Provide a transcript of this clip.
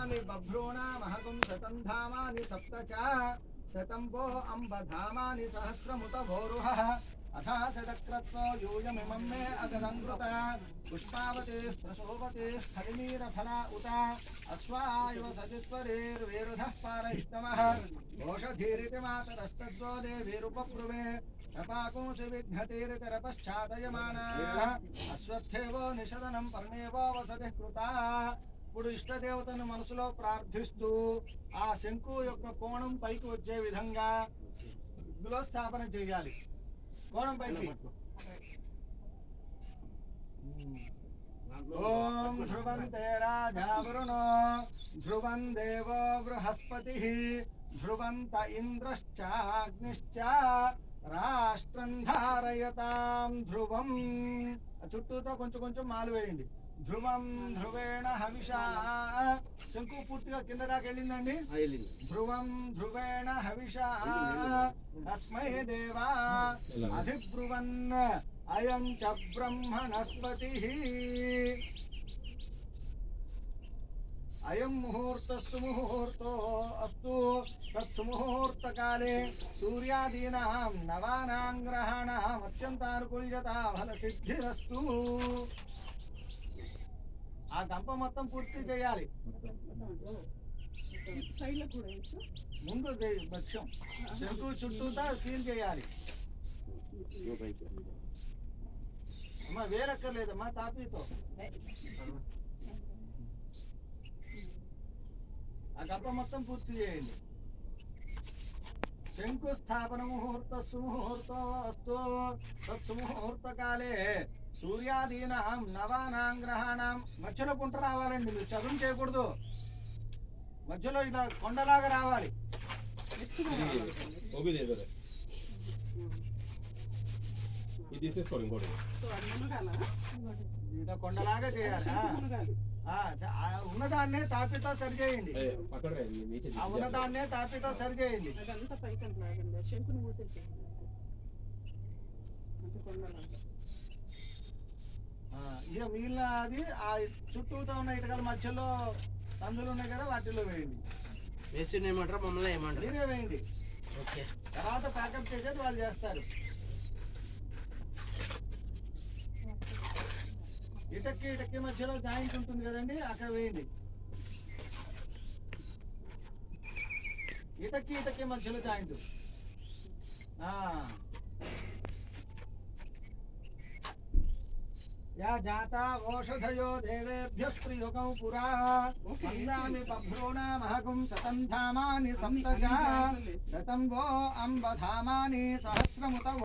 वन्दामि बभ्रूणामहगुं शतं धामानि सप्त च शतं वो अम्बधामानि सहस्रमुत भोरुहः अथा शतक्रत्वो यूयमिमं मे अगदङ्कृत पुष्पावतेः प्रसोवतेः फलिनीरफला उत अश्वायुव सचित्वरेर्वेरुधः पारैष्णवः घोषधीरिति मातरस्तद्वो देवीरुपप्रुवे तपाकुंसि विघ्नतीरितरपश्चादयमानाः अश्वत्थेवो निषदनं पर्णेवो वसतिः कृता ఇప్పుడు ఇష్టదేవతను మనసులో ప్రార్థిస్తూ ఆ శంకు యొక్క కోణం పైకి వచ్చే విధంగా ఇందులో స్థాపన చేయాలి. కోణం పైకి ఓం ధ్రువంతే రాజా వరుణో ధ్రువం దేవో బృహస్పతిః ధ్రువంత ఇంద్రశ్చాగ్నిశ్చ రాష్ట్రం ధారయతాం ధ్రువం. చుట్టూతో కొంచెం కొంచెం మాలు వేయండి. ధ్రువం ధ్రువేణ హవిషా శంకు పూర్తిగా కింద దాకా వెళ్ళిందండి. ధ్రువం ధ్రువేణ హవిషా తస్మై దేవా అధిబ్రువన్ అయం చ బ్రహ్మణస్పతిః అయం ముహూర్తస్సు ముహూర్తో అస్తు తత్సుముహూర్తకాలే సూర్యాదీనాం నవానాం గ్రహాణాం అత్యంతానుకూల్యతా ఫలసిద్ధిరస్తు. ఆ గంప మొత్తం పూర్తి చేయాలి. ముందు భక్ష్యం శంకు చుట్టూతా సీల్ చేయాలి. అమ్మా వేరక్కర్లేదమ్మా తాపీతో ఆ గంప మొత్తం పూర్తి చేయండి. శంకుస్థాపన ముహూర్త సుముహూర్తో అస్తు తత్సుముహూర్తకాలే సూర్యాదీనాం నవానాం గ్రహాణాం. మధ్యలో కుంట రావాలండి, మీరు చదువు చేయకూడదు. మధ్యలో ఇలా కొండలాగా రావాలి. ఇలా కొండలాగా చేయాలి. ఉన్నదాన్నే తాపితో సరి చేయండి. ఆ ఉన్నదాన్నే తాపితో సరి చేయండి. ఇక మిగిలిన అది ఆ చుట్టూతో ఉన్న ఇటుకల మధ్యలో సందులు ఉన్నాయి కదా, వాటిలో వేయండి. వేసి ఏమంటారా మమ్మల్ని ఏమంటారు? మీరే వేయండి. ఓకే, తర్వాత ప్యాకప్ చేసేది వాళ్ళు చేస్తారు. ఇటక్కి మధ్యలో జాయింట్ ఉంటుంది కదండి, అక్కడ వేయండి. ఇటక్కి మధ్యలో జాయింట్. या जाता ओषधयो देवेभ्यः प्रियुगौ पुरा वन्दामि बभ्रूणामहगुं शतं धामानि सप्त च शतं वो अम्बधामानि सहस्रमुत